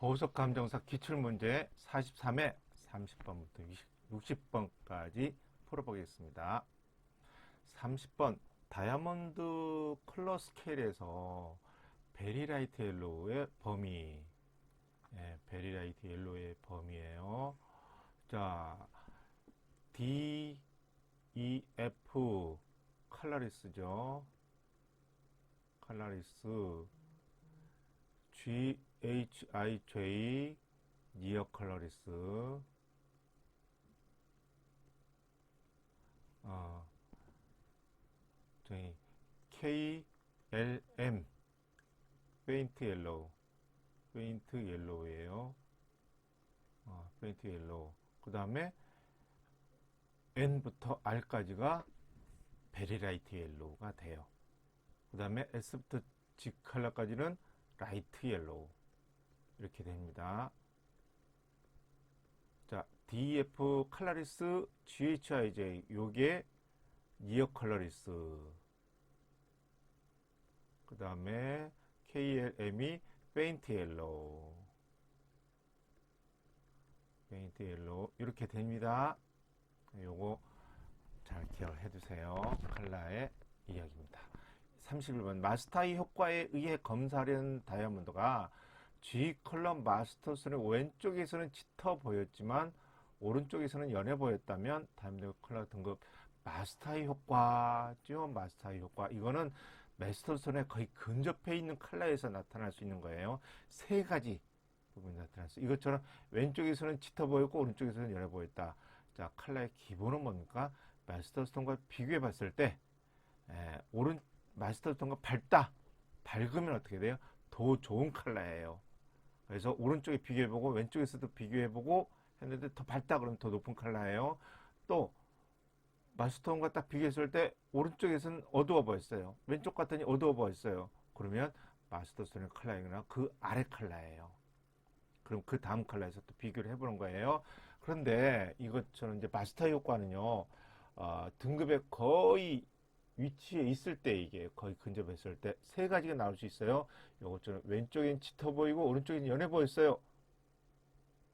보석 감정사 기출문제 43회 30번부터 60번까지 풀어보겠습니다. 30번 다이아몬드 컬러 스케일에서 베리라이트 옐로우의 범위, 베리라이트 옐로우의 범위예요. 자, D, E, F 컬러리스죠. 컬러리스. G, H, I, J 니어 컬러리스. 저희 K, L, M 페인트 옐로우. 페인트 옐로우예요. 페인트 옐로우. 그 다음에 N부터 R까지가 베리라이트 옐로우가 돼요. 그 다음에 S부터 G 컬러까지는 라이트 옐로우. 이렇게 됩니다. 자, DF 컬러리스, GHIJ 요게 니어 컬러리스. 그 다음에 KLM이 페인트 옐로우. 페인트 옐로우 이렇게 됩니다. 요거 잘 기억을 해두세요. 컬러의 이야기입니다. 31번 마스터의 효과에 의해 검사하려는 다이아몬드가 G 컬러 마스터선의 왼쪽에서는 짙어 보였지만 오른쪽에서는 연해 보였다면 다이아몬드 컬러 등급 마스터의 효과죠. 마스터의 효과. 이거는 마스터선에 거의 근접해 있는 컬러에서 나타날 수 있는 거예요. 세 가지 부분이 나타날 수. 이것처럼 왼쪽에서는 짙어 보였고 오른쪽에서는 연해 보였다. 자, 컬러의 기본은 뭡니까? 마스터선과 비교해 봤을 때 마스터톤과 밝으면 어떻게 돼요? 더 좋은 컬러예요. 그래서 오른쪽에 비교해보고 왼쪽에서도 비교해보고 했는데 더 밝다 그러면 더 높은 컬러예요. 또 마스터톤과 딱 비교했을 때 오른쪽에서는 어두워 보였어요. 왼쪽 같더니 어두워 보였어요. 그러면 마스터톤의 컬러이거나 그 아래 컬러예요. 그럼 그 다음 컬러에서 또 비교를 해보는 거예요. 그런데 이것처럼 이제 마스터 효과는요, 등급에 거의 위치에 있을 때, 이게 거의 근접했을 때 세 가지가 나올 수 있어요. 요것처럼 왼쪽엔 짙어 보이고 오른쪽엔 연해 보였어요.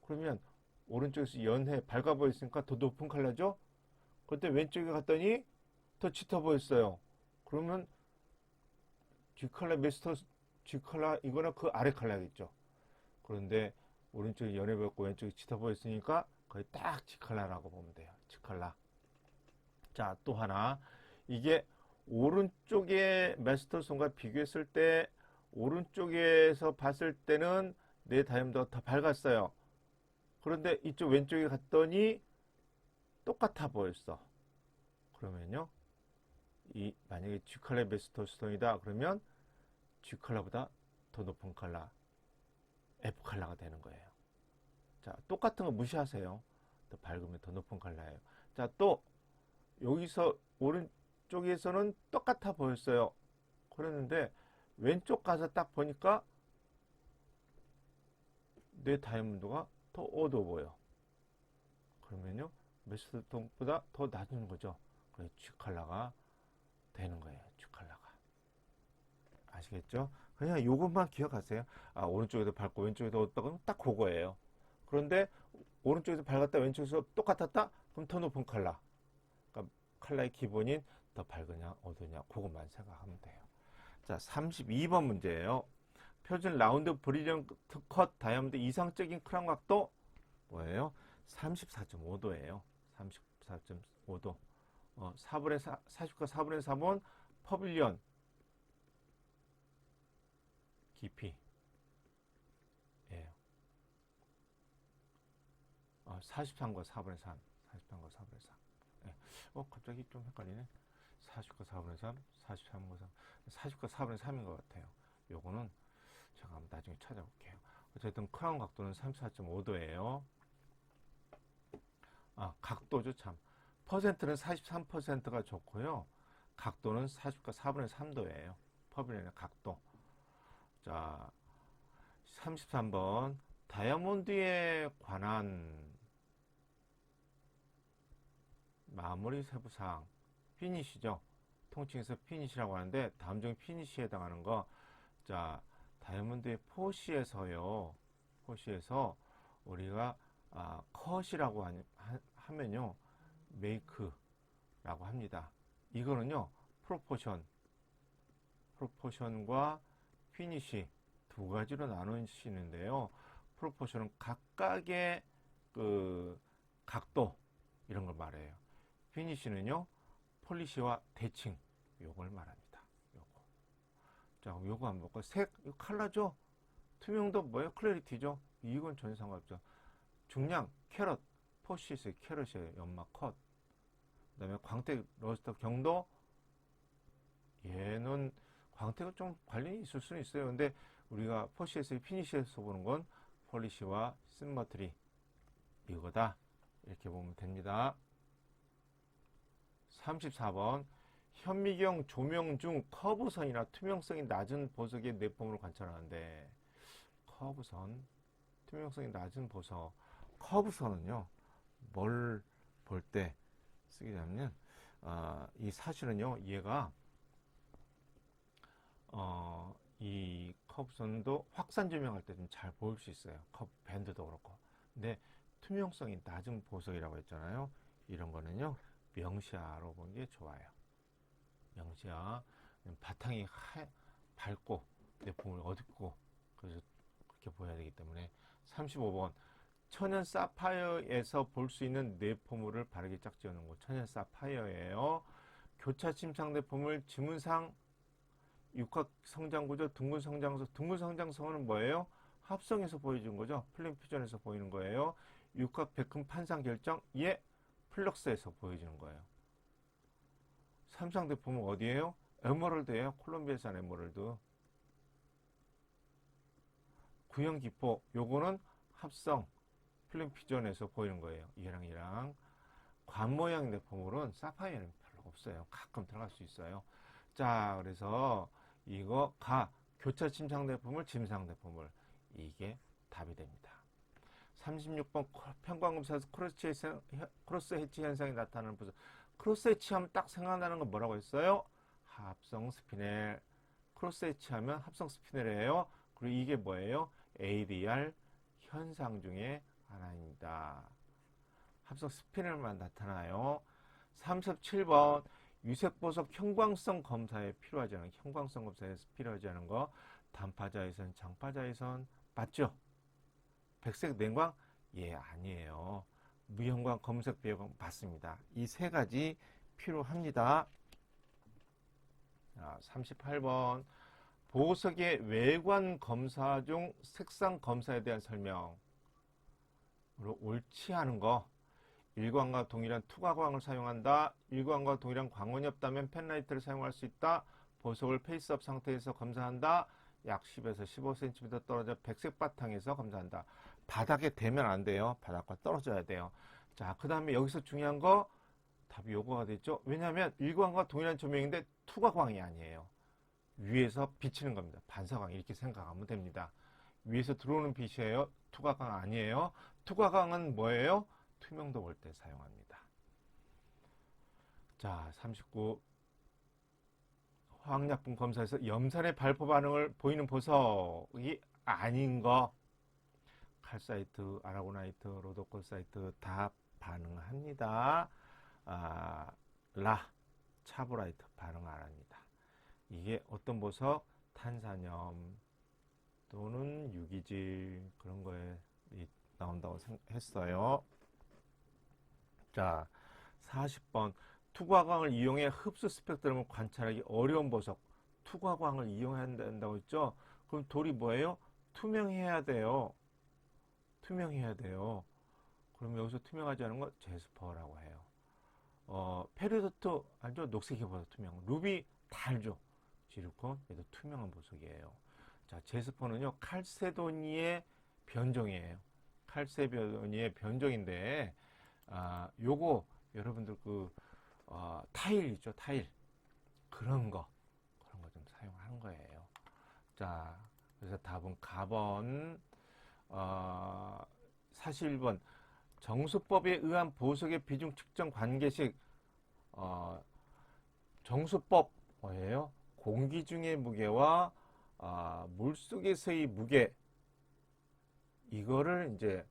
그러면 오른쪽에서 연해 밝아 보였으니까 더 높은 컬러죠. 그때 왼쪽에 갔더니 더 짙어 보였어요. 그러면 G 컬러 메스터 G 컬러 이거는 그 아래 컬러겠죠. 그런데 오른쪽이 연해 보였고 왼쪽이 짙어 보였으니까 거의 딱 G 컬러라고 보면 돼요. G 컬러. 자, 또 하나. 이게 오른쪽의 마스터선과 비교했을 때 오른쪽에서 봤을 때는 내 다이아몬드가 더 밝았어요. 그런데 이쪽 왼쪽에 갔더니 똑같아 보였어. 그러면요, 이 만약에 G 컬러 마스터선이다 그러면 G 컬러보다 더 높은 컬러 F 컬러가 되는 거예요. 자, 똑같은 거 무시하세요. 더 밝으면 더 높은 컬러예요. 자, 또 여기서 오른쪽에서는 똑같아 보였어요. 그랬는데 왼쪽 가서 딱 보니까 내 다이아몬드가 더 어두워 보여. 그러면요, 메스톤보다 더 낮은 거죠. 그래서 G 컬러가 되는 거예요. G 컬러가. 아시겠죠? 그냥 이것만 기억하세요. 오른쪽에도 밝고 왼쪽에도 어둡다 그러면 딱 그거예요. 그런데 오른쪽에서 밝았다 왼쪽에서 똑같았다 그럼 더 높은 컬러. 그러니까 컬러의 기본인 더 밝으냐 어두냐 그것만 생각하면 돼요. 자, 32번 문제예요. 표준 라운드 브릴리언트 컷 다이아몬드 이상적인 크라운 각도 뭐예요? 34.5도예요. 34.5도. 4분의 4, 40과 4분의 4번 퍼빌리언 깊이. 예. 43과 4분의 3. 43과 4분의 3. 예. 갑자기 좀 헷갈리네. 40과 4분의 3, 43과 3. 40과 4분의 3인 것 같아요. 요거는 제가 한번 나중에 찾아볼게요. 어쨌든 크라운 각도는 34.5도예요. 각도죠, 참. 퍼센트는 43%가 좋고요. 각도는 40과 4분의 3도예요. 퍼빌리언의 각도. 자, 33번. 다이아몬드에 관한 마무리 세부사항. 피니시죠. 통칭해서 피니시라고 하는데, 다음 중 피니시에 해당하는 거. 자, 다이아몬드의 포시에서요. 포시에서 우리가 컷이라고 하면요, 메이크라고 합니다. 이거는요, 프로포션과 피니시 두 가지로 나누시는데요. 프로포션은 각각의 그 각도 이런 걸 말해요. 피니시는요, 폴리시와 대칭 요걸 말합니다. 요거. 자, 요거 한번 볼까요? 색, 이거 컬러죠? 투명도 뭐예요? 클래리티죠? 이건 전혀 상관없죠. 중량, 캐럿, 포시스의 캐럿이에요. 연막 컷. 그 다음에 광택, 러스터, 경도. 얘는 광택은 좀 관련이 있을 수는 있어요. 근데 우리가 포시스의 피니시에서 보는 건 폴리시와 심머트리 이거다. 이렇게 보면 됩니다. 34번. 현미경 조명 중 커브선이나 투명성이 낮은 보석의 내폼으로 관찰하는데, 커브선, 투명성이 낮은 보석. 커브선은요, 뭘 볼 때 쓰기냐면, 이 사실은요, 얘가, 이 커브선도 확산 조명할 때 좀 잘 보일 수 있어요. 커브 밴드도 그렇고. 근데 투명성이 낮은 보석이라고 했잖아요. 이런 거는요, 명시화로 보는 게 좋아요. 명시화. 바탕이 밝고, 내품을 어둡고, 그래서 그렇게 보여야 되기 때문에. 35번. 천연 사파이어에서 볼 수 있는 내포물을 바르게 짝지어놓은 거. 천연 사파이어예요. 교차 침상 내포물, 지문상, 육각 성장구조, 둥근 성장소. 둥근 성장소는 뭐예요? 합성에서 보여준 거죠. 플레임 퓨전에서 보이는 거예요. 육각 백흠 판상 결정, 예, 플럭스에서 보여주는 거예요. 삼상 대포는 어디예요? 에메랄드예요. 콜롬비아산 에메랄드. 구형 기포, 요거는 합성 플레임 퓨전에서 보이는 거예요. 얘랑 관 모양 대포물은 사파이어는 별로 없어요. 가끔 들어갈 수 있어요. 자, 그래서 이거 교차 침상 대포물, 침상 대포물, 이게 답이 됩니다. 36번. 편광검사에서 크로스 해치 현상이 나타나는 부분. 크로스 해치하면 딱 생각나는 건 뭐라고 했어요? 합성 스피넬. 크로스 해치하면 합성 스피넬이에요. 그리고 이게 뭐예요? ADR 현상 중에 하나입니다. 합성 스피넬만 나타나요. 37번. 유색보석 형광성 검사에 필요하지 않은, 형광성 검사에서 필요하지 않은 거. 단파자외선, 장파자외선 맞죠? 백색 냉광? 예, 아니에요. 무형광, 검색, 비형광 맞습니다. 이 세 가지 필요합니다. 38번. 보석의 외관 검사 중 색상 검사에 대한 설명. 옳지 않은 거. 일광과 동일한 투과광을 사용한다. 일광과 동일한 광원이 없다면 펜라이트를 사용할 수 있다. 보석을 페이스업 상태에서 검사한다. 약 10에서 15cm 떨어져 백색 바탕에서 검사한다. 바닥에 대면 안 돼요. 바닥과 떨어져야 돼요. 자, 그 다음에 여기서 중요한 거, 답이 요거가 됐죠. 왜냐하면 일광과 동일한 조명인데 투과광이 아니에요. 위에서 비치는 겁니다. 반사광 이렇게 생각하면 됩니다. 위에서 들어오는 빛이에요. 투과광 아니에요. 투과광은 뭐예요? 투명도 볼 때 사용합니다. 자, 39. 화학약품 검사에서 염산의 발포 반응을 보이는 보석이 아닌 거. 칼사이트, 아라고나이트, 로도콜사이트 다 반응합니다. 차보라이트 반응 안 합니다. 이게 어떤 보석? 탄산염 또는 유기질 그런 거에 나온다고 했어요. 자, 40번. 투과광을 이용해 흡수 스펙트럼을 관찰하기 어려운 보석. 투과광을 이용해야 된다고 했죠? 그럼 돌이 뭐예요? 투명해야 돼요. 투명해야 돼요. 그럼 여기서 투명하지 않은 거 제스퍼라고 해요. 페리도트 알죠? 녹색이 보석 투명. 루비 다 알죠? 지르콘 얘도 투명한 보석이에요. 자, 제스퍼는요 칼세도니의 변종이에요. 칼세도니의 변종인데 요거 여러분들 타일 있죠? 타일 그런 거 좀 사용하는 거예요. 자, 그래서 답은 가번. 41번. 정수법에 의한 보석의 비중 측정 관계식. 정수법 뭐예요? 공기 중의 무게와 물속에서의 무게 이거를 이제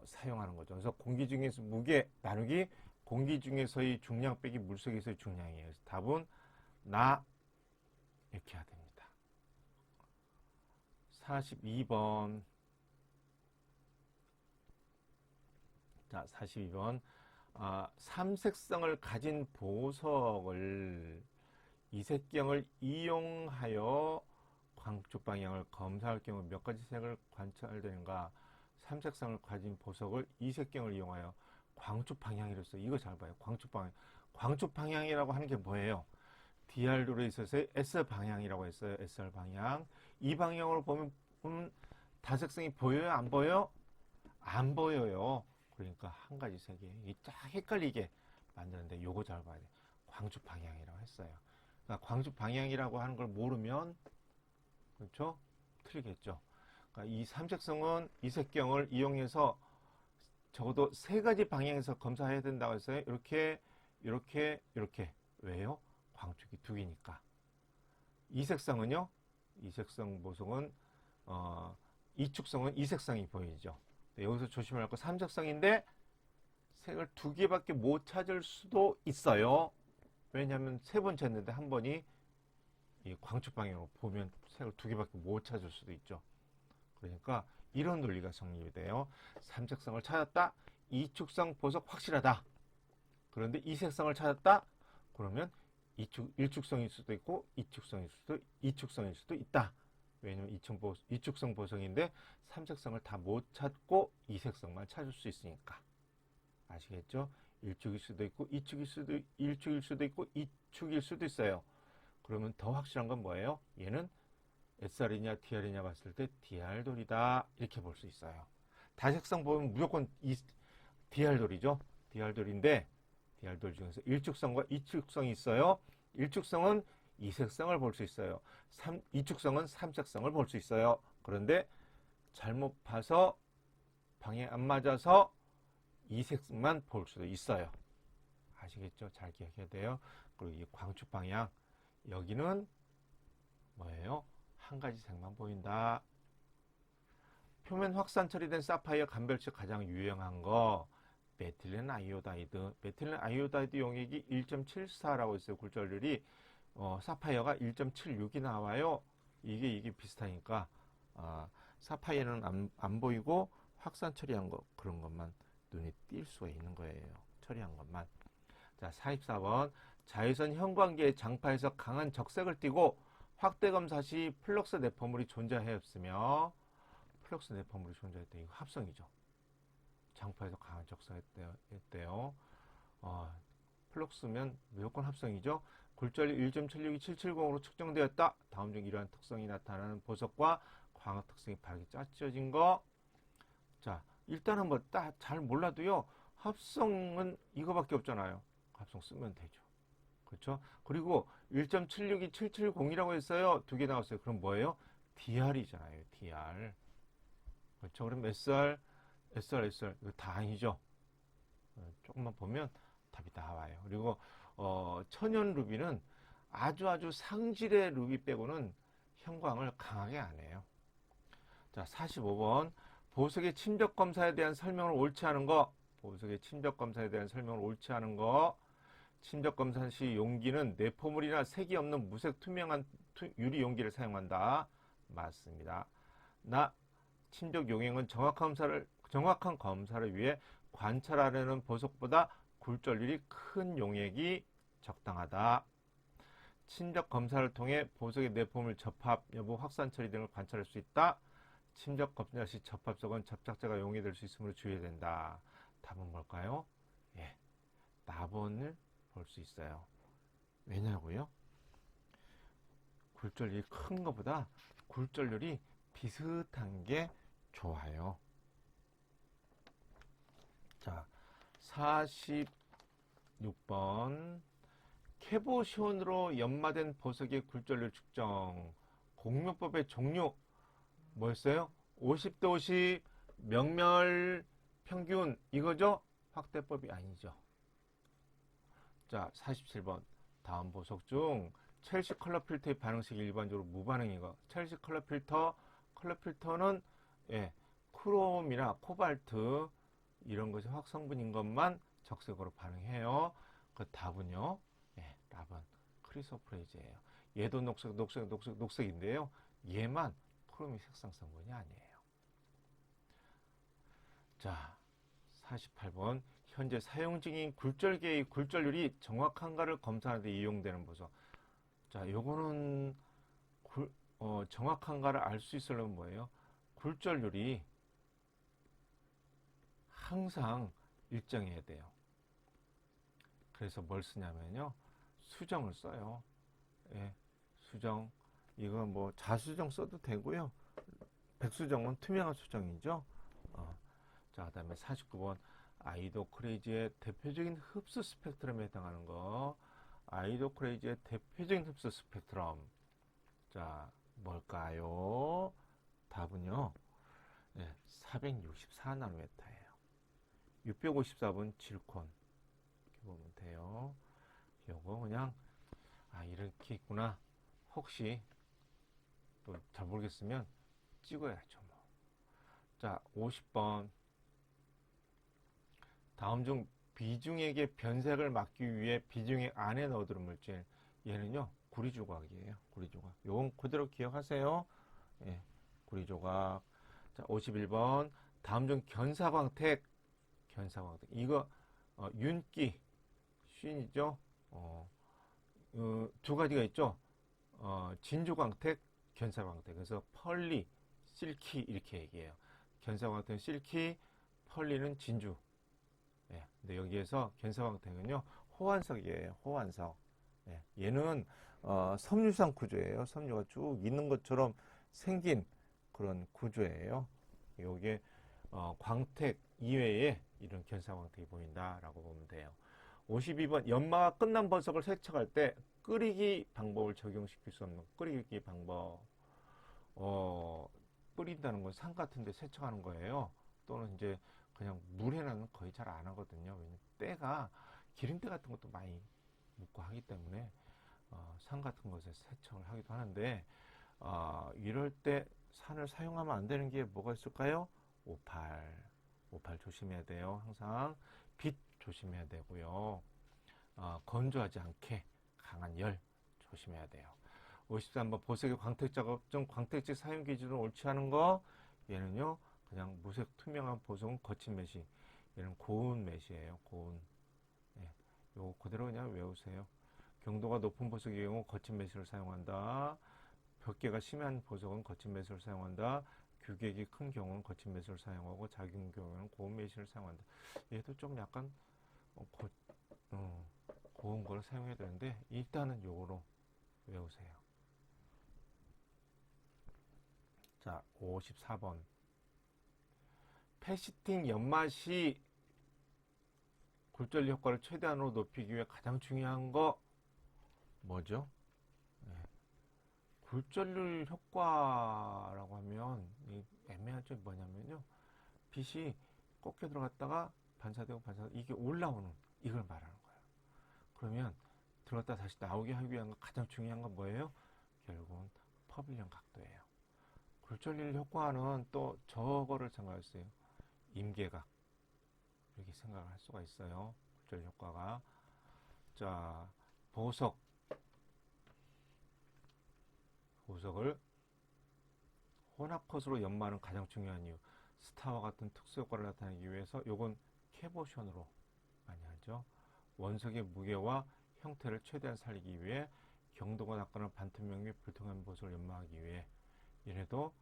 사용하는 거죠. 그래서 공기 중에서 무게 나누기 공기 중에서의 중량 빼기 물속에서의 중량이에요. 그래서 답은 나 이렇게 해야 됩니다. 42번. 자, 42번. 삼색성을 가진 보석을 이색경을 이용하여 광축 방향을 검사할 경우 몇 가지 색을 관찰되는가? 삼색성을 가진 보석을 이색경을 이용하여 광축 방향이로서 이거 잘 봐요. 광축 방향. 광축 방향이라고 하는 게 뭐예요? DR도에 있어서 SR 방향이라고 했어요. SR 방향. 이 방향으로 보면 다색성이 보여요? 안 보여요? 안 보여요. 그러니까 한 가지 색이 쫙 헷갈리게 만드는데 요거 잘 봐야 돼. 광축 방향이라고 했어요. 그러니까 광축 방향이라고 하는 걸 모르면 그렇죠? 틀리겠죠. 그러니까 이 삼색성은 이색경을 이용해서 적어도 세 가지 방향에서 검사해야 된다고 했어요. 이렇게, 이렇게, 이렇게. 왜요? 광축이 두 개니까. 이색성은요? 이색성 보석은 이축성은 이색성이 보이죠. 여기서 조심할 거 삼색성인데 색을 두 개밖에 못 찾을 수도 있어요. 왜냐하면 세 번 쟀는데 한 번이 이 광축 방향으로 보면 색을 두 개밖에 못 찾을 수도 있죠. 그러니까 이런 논리가 성립이 돼요. 삼색성을 찾았다. 이축성 보석 확실하다. 그런데 이색성을 찾았다. 그러면 일축성일 수도 있고 이축성일 수도 있다. 왜냐면 이축성 보석인데 삼색성을 다 못 찾고 이색성만 찾을 수 있으니까. 아시겠죠? 일축일 수도 있고 일축일 수도 있고 이축일 수도 있어요. 그러면 더 확실한 건 뭐예요? 얘는 SR이냐 DR이냐 봤을 때 DR돌이다 이렇게 볼 수 있어요. 다색성 보면 무조건 DR돌이죠. DR돌인데 DR돌 중에서 일축성과 이축성이 있어요. 일축성은 이색성을 볼 수 있어요. 이축성은 삼색성을 볼 수 있어요. 그런데 잘못 봐서 방에 안 맞아서 이색만 볼 수도 있어요. 아시겠죠? 잘 기억해야 돼요. 그리고 이 광축 방향 여기는 뭐예요? 한 가지 색만 보인다. 표면 확산 처리된 사파이어 감별식 가장 유용한 거 메틸렌 아이오다이드. 메틸렌 아이오다이드 용액이 1.74라고 있어요. 굴절률이 사파이어가 1.76이 나와요. 이게 비슷하니까 사파이어는 안 보이고 확산 처리한 거 그런 것만 눈에 띌 수가 있는 거예요. 처리한 것만. 자, 44번. 자외선 형광기의 장파에서 강한 적색을 띠고 확대 검사 시 플럭스 내포물이 존재하였으며 플럭스 내포물이 존재했다. 이거 합성이죠. 장파에서 강한 적색을 띠었대요. 플럭스면 무조건 합성이죠. 굴절이 1.762, 770으로 측정되었다. 다음 중 이러한 특성이 나타나는 보석과 광학 특성이 바르게 짜여진 거. 자, 일단은 뭐 잘 몰라도요. 합성은 이거밖에 없잖아요. 합성 쓰면 되죠. 그렇죠? 그리고 1.762, 770이라고 했어요. 두 개 나왔어요. 그럼 뭐예요? DR이잖아요. DR. 그렇죠? 그럼 SR, SR 이거 다 아니죠. 조금만 보면 답이 나와요. 그리고 천연 루비는 아주 상질의 루비 빼고는 형광을 강하게 안 해요. 자, 45번. 보석의 침적 검사에 대한 설명을 옳지 않은 거. 보석의 침적 검사에 대한 설명을 옳지 않은 거. 침적 검사 시 용기는 내포물이나 색이 없는 무색 투명한 유리 용기를 사용한다. 맞습니다. 침적 용액은 정확한 검사를 위해 관찰하려는 보석보다 굴절률이 큰 용액이 적당하다. 침적 검사를 통해 보석의 내포물 접합 여부, 확산 처리 등을 관찰할 수 있다. 침적 검사 시 접합석은 접착제가 용이될 수 있으므로 주의해야 된다. 답은 뭘까요? 예, 나본을 볼 수 있어요. 왜냐고요? 굴절률이 큰 것보다 굴절률이 비슷한 게 좋아요. 자, 46번. 캐보시온으로 연마된 보석의 굴절률 측정. 공명법의 종류 뭐였어요? 50대 50 명멸 평균 이거죠? 확대법이 아니죠. 자, 47번. 다음 보석 중 첼시 컬러 필터의 반응식이 일반적으로 무반응인 거. 첼시 컬러 필터는 크롬이나 코발트 이런 것이 화학성분인 것만 적색으로 반응해요. 그 답은요. 예, 답은 크리소프레이즈예요. 얘도 녹색인데요. 얘만 크롬이 색상 성분이 아니에요. 자, 48번. 현재 사용 중인 굴절계의 굴절률이 정확한가를 검사하는 데 이용되는 보석. 자, 요거는 정확한가를 알 수 있으려면 뭐예요? 굴절률이 항상 일정해야 돼요. 그래서 뭘 쓰냐면요. 수정을 써요. 예, 수정. 이건 뭐 자수정 써도 되고요. 백수정은 투명한 수정이죠. 자, 그 다음에 49번. 아이도 크레이지의 대표적인 흡수 스펙트럼에 해당하는 거. 아이도 크레이지의 대표적인 흡수 스펙트럼. 자, 뭘까요? 답은요. 네, 464나노메타예요. 654번 질콘. 이렇게 보면 돼요. 요거 그냥 이렇게 있구나. 혹시 또 잘 모르겠으면 찍어야죠. 뭐. 자, 50번. 다음 중 비중액의 변색을 막기 위해 비중액 안에 넣어두는 물질. 얘는요, 구리조각이에요. 구리조각. 요건 그대로 기억하세요. 예, 구리조각. 자, 51번. 다음 중 견사광택. 이거, 윤기. 쉰이죠. 두 가지가 있죠. 진주광택, 견사광택. 그래서 펄리, 실키 이렇게 얘기해요. 견사광택은 실키, 펄리는 진주. 예, 근데 여기에서 견사광택은요 호환석이에요. 호환석. 예, 얘는 섬유상 구조예요. 섬유가 쭉 있는 것처럼 생긴 그런 구조예요. 요게 광택 이외에 이런 견사광택이 보인다라고 보면 돼요. 52번. 연마가 끝난 보석을 세척할 때 끓이기 방법을 적용시킬 수 없는 끓이기 방법. 끓인다는 건 산 같은 데 세척하는 거예요. 또는 이제 그냥 물에는 거의 잘 안 하거든요. 왜냐면 때가 기름때 같은 것도 많이 묻고 하기 때문에 산 같은 것에 세척을 하기도 하는데 이럴 때 산을 사용하면 안 되는 게 뭐가 있을까요? 오팔 조심해야 돼요. 항상 빛 조심해야 되고요. 건조하지 않게 강한 열 조심해야 돼요. 53번. 보석의 광택 작업 중 광택지 사용 기준을 옳지 않은 거. 얘는요 그냥 무색 투명한 보석은 거친 메시. 얘는 고운 메시예요. 고운. 예, 요거 그대로 그냥 외우세요. 경도가 높은 보석의 경우 거친 메시를 사용한다. 벽계가 심한 보석은 거친 메시를 사용한다. 규격이 큰 경우는 거친 메시를 사용하고 작은 경우는 고운 메시를 사용한다. 얘도 좀 약간 고운 걸 사용해야 되는데 일단은 요거로 외우세요. 자, 54번. 패시팅 연맛이 굴절 효과를 최대한으로 높이기 위해 가장 중요한 거 뭐죠? 네. 굴절률 효과라고 하면 애매한 점이 뭐냐면요. 빛이 꺾여 들어갔다가 반사되고 이게 올라오는 이걸 말하는 거예요. 그러면 들어갔다 다시 나오게 하기 위한 가장 중요한 건 뭐예요? 결국은 퍼빌리언 각도예요. 굴절률 효과는 또 저거를 생각했어요. 임계각. 이렇게 생각을 할 수가 있어요. 굴절 효과가. 자, 보석을 혼합컷으로 연마하는 가장 중요한 이유. 스타와 같은 특수 효과를 나타내기 위해서 요건 캐보션으로 많이 하죠. 원석의 무게와 형태를 최대한 살리기 위해 경도가 낮거나 반투명 및 불투명한 보석을 연마하기 위해 이래도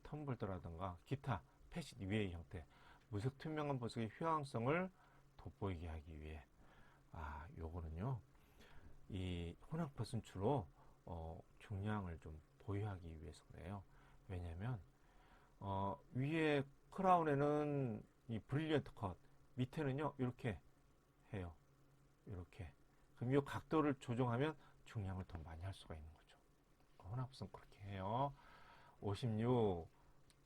텀블더라든가 기타 패시 이외의 형태 무색 투명한 보석의 휴양성을 돋보이게 하기 위해 요거는요 이 혼합컷은 주로 중량을 좀 보유하기 위해서 그래요. 왜냐면 위에 크라운에는 이 브릴리언트 컷 밑에는요 이렇게 해요. 이렇게. 그럼 이 각도를 조정하면 중량을 더 많이 할 수가 있는 거죠. 혼합선 그렇게 해요. 56.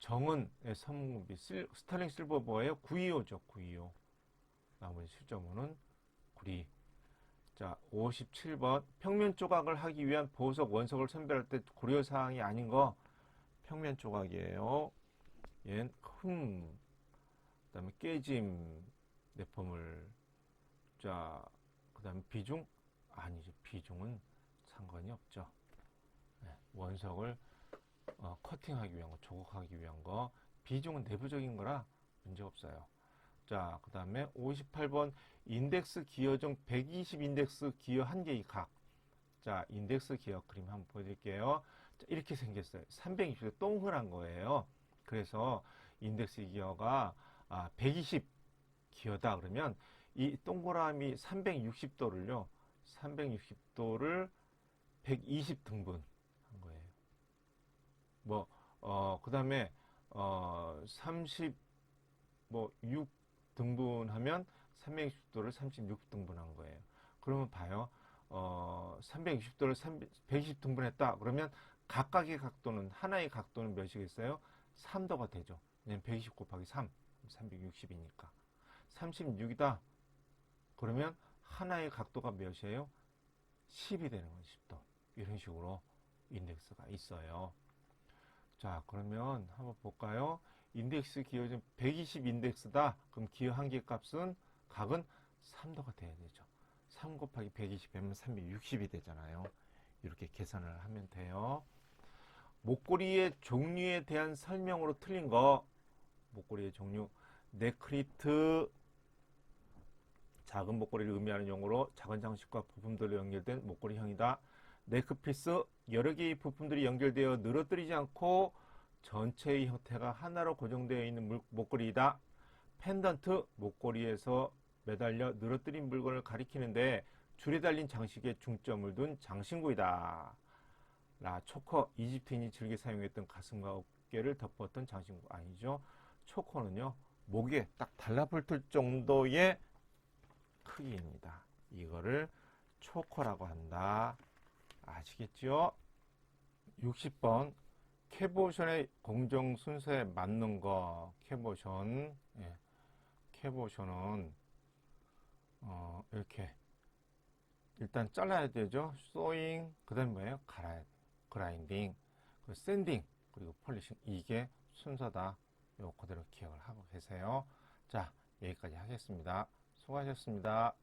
정은의 선무비 스타링 실버 뭐예요? 925죠. 925. 나머지 실점은 구리. 자, 57번. 평면 조각을 하기 위한 보석 원석을 선별할 때 고려사항이 아닌 거 평면 조각이에요. 얘는 흠, 그다음에 깨짐 내포물. 자, 그다음에 비중 아니죠. 비중은 상관이 없죠. 네, 원석을 커팅하기 위한 거, 조각하기 위한 거. 비중은 내부적인 거라 문제 없어요. 자, 그 다음에 58번 인덱스 기어 중 120 인덱스 기어 한 개의 각. 자, 인덱스 기어 그림 한번 보여드릴게요. 자, 이렇게 생겼어요. 320도 동그란 거예요. 그래서 인덱스 기어가 120 기어다 그러면 이 동그라미 360도를요. 360도를 120 등분 한 거예요. 뭐, 그 다음에, 6 등분하면 360도를 36 등분한 거예요. 그러면 봐요. 360도를 120 등분했다. 그러면 각각의 각도는, 하나의 각도는 몇이겠어요? 3도가 되죠. 왜냐면 120 곱하기 3, 360이니까. 36이다. 그러면 하나의 각도가 몇이에요? 10이 되는 거예요. 10도. 이런 식으로 인덱스가 있어요. 자, 그러면 한번 볼까요? 인덱스 기어 중 120 인덱스다. 그럼 기어 한 개 값은 각은 3도가 돼야 되죠. 3 곱하기 120 하면 360이 되잖아요. 이렇게 계산을 하면 돼요. 목걸이의 종류에 대한 설명으로 틀린 거. 목걸이의 종류. 네크리트, 작은 목걸이를 의미하는 용어로 작은 장식과 부품들로 연결된 목걸이형이다. 네크피스, 여러 개의 부품들이 연결되어 늘어뜨리지 않고 전체의 형태가 하나로 고정되어 있는 목걸이이다. 펜던트, 목걸이에서 매달려 늘어뜨린 물건을 가리키는데 줄에 달린 장식에 중점을 둔 장신구이다. 초커, 이집트인이 즐겨 사용했던 가슴과 어깨를 덮었던 장신구 아니죠. 초커는요, 목에 딱 달라붙을 정도의 크기입니다. 이거를 초커라고 한다. 아시겠죠? 60번 캐보션의 공정 순서에 맞는 거. 캐보션, 예. 캐보션은 이렇게 일단 잘라야 되죠. 소잉, 그 다음에 뭐예요? 그라인딩, 샌딩, 그리고 폴리싱. 이게 순서다. 요 그대로 기억을 하고 계세요. 자, 여기까지 하겠습니다. 수고하셨습니다.